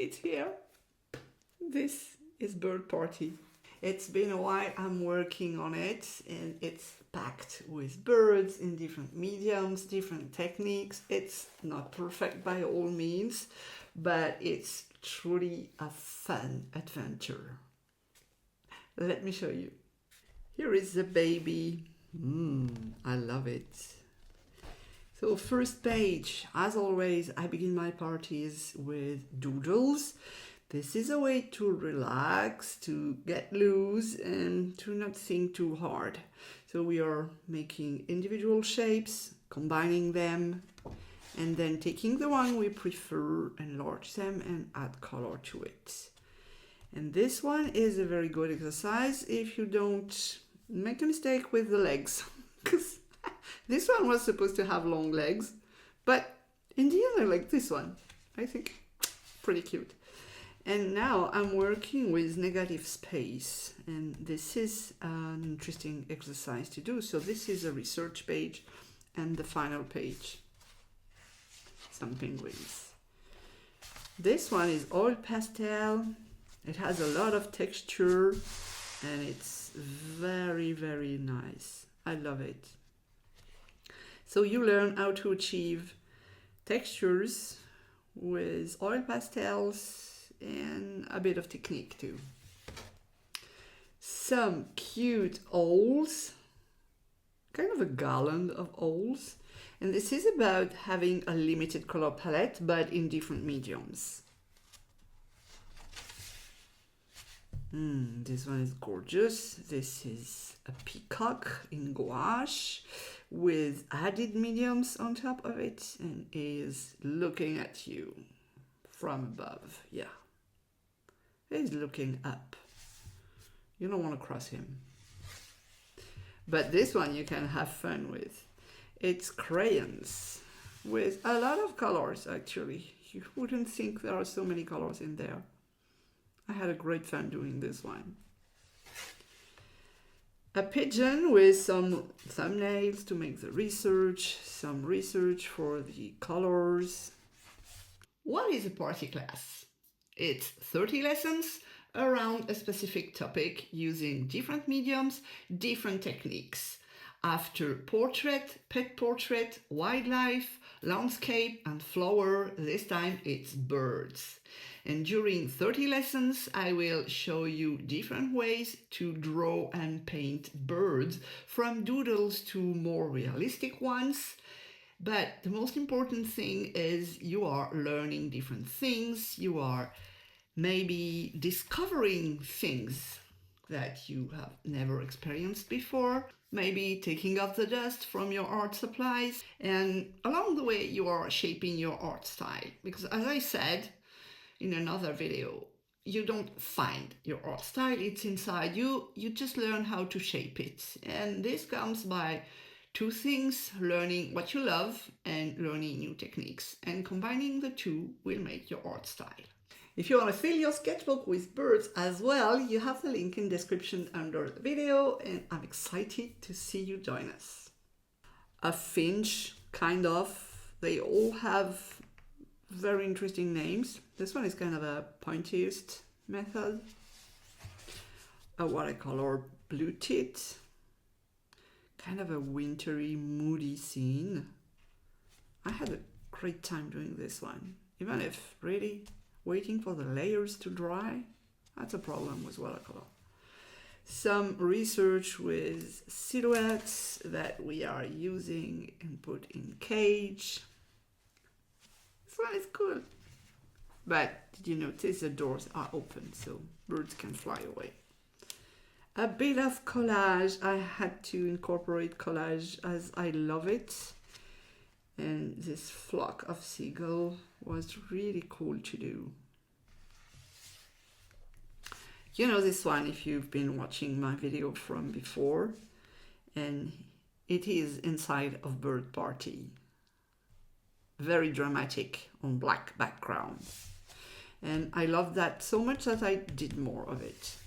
it's here. This is Bird Party. It's been a while I'm working on it, and it's packed with birds in different mediums, different techniques. It's not perfect by all means, but it's truly a fun adventure. Let me show you. Here is the baby. I love it. So first page, as always, I begin my parties with doodles. This is a way to relax, to get loose, and to not think too hard. So we are making individual shapes, combining them, and then taking the one we prefer, enlarge them, and add color to it. And this one is a very good exercise if you don't make a mistake with the legs. Because this one was supposed to have long legs, but in the end I like this one. I think pretty cute. And now I'm working with negative space, and this is an interesting exercise to do. So this is a research page and the final page. Some penguins. This one is oil pastel. It has a lot of texture and it's very, very nice. I love it. So you learn how to achieve textures with oil pastels and a bit of technique too. Some cute owls, kind of a garland of owls. And this is about having a limited color palette, but in different mediums. This one is gorgeous. This is a peacock in gouache with added mediums on top of it, and is looking at you from above. Yeah. He's looking up. You don't want to cross him. But this one you can have fun with. It's crayons with a lot of colors, actually. You wouldn't think there are so many colors in there. I had a great fun doing this one. A pigeon with some thumbnails to make the research, some research for the colors. What is a party class? It's 30 lessons around a specific topic using different mediums, different techniques. After portrait, pet portrait, wildlife, landscape and flower, this time it's birds. And during 30 lessons, I will show you different ways to draw and paint birds, from doodles to more realistic ones. But the most important thing is you are learning different things. You are maybe discovering things that you have never experienced before, maybe taking off the dust from your art supplies, and along the way you are shaping your art style. Because as I said in another video, you don't find your art style, it's inside you. You just learn how to shape it. And this comes by two things: learning what you love and learning new techniques. And combining the two will make your art style. If you want to fill your sketchbook with birds as well, you have the link in the description under the video, and I'm excited to see you join us. A finch, kind of. They all have very interesting names. This one is kind of a pointiest method. A watercolor blue tit. Kind of a wintry, moody scene. I had a great time doing this one, even if really waiting for the layers to dry, that's a problem with watercolor. Some research with silhouettes that we are using and put in cage. This one is cool. But did you notice the doors are open so birds can fly away? A bit of collage. I had to incorporate collage as I love it. And this flock of seagull was really cool to do. You know this one if you've been watching my video from before, and it is inside of Bird Party. Very dramatic on black background. And I love that so much that I did more of it.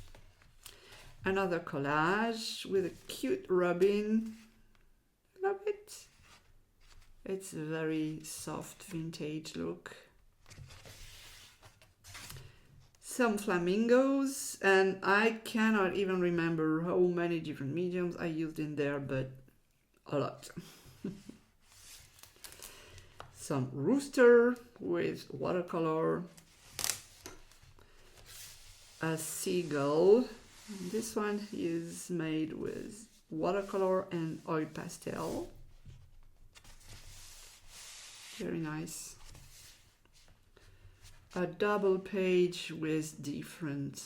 Another collage with a cute robin. Love it. It's a very soft vintage look. some flamingos, and I cannot even remember how many different mediums I used in there, but a lot. Some rooster with watercolor, a seagull. This one is made with watercolor and oil pastel. Very nice. A double page with different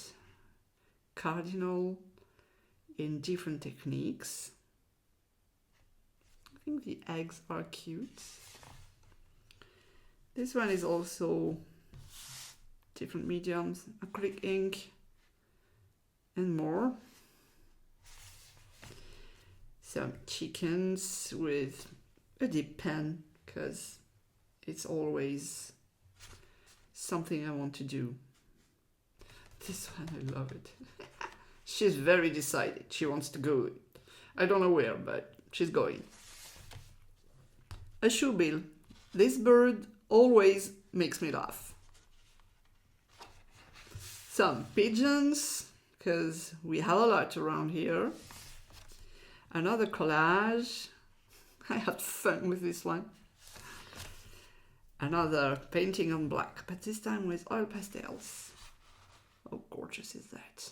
cardinal in different techniques. I think the eggs are cute. This one is also different mediums, acrylic ink and more. Some chickens with a dip pen, because it's always something I want to do. This one, I love it. She's very decided. She wants to go. I don't know where, but she's going. A shoe bill. This bird always makes me laugh. Some pigeons, because we have a lot around here. Another collage. I had fun with this one. Another painting on black, but this time with oil pastels. How gorgeous is that?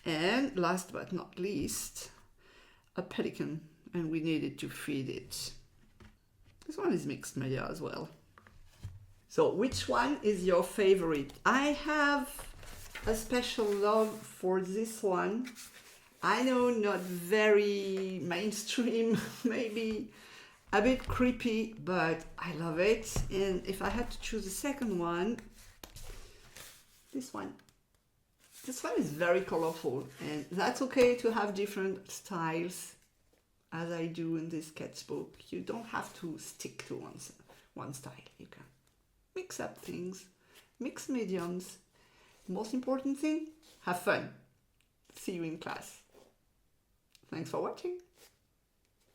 And last but not least, a pelican, and we needed to feed it. This one is mixed media as well. So which one is your favorite? I have a special love for this one. I know, not very mainstream, maybe a bit creepy, but I love it. And if I had to choose a second one, this one. This one is very colorful, and that's okay to have different styles, as I do in this sketchbook. You don't have to stick to one style. You can mix up things, mix mediums. Most important thing, have fun. See you in class. Thanks for watching.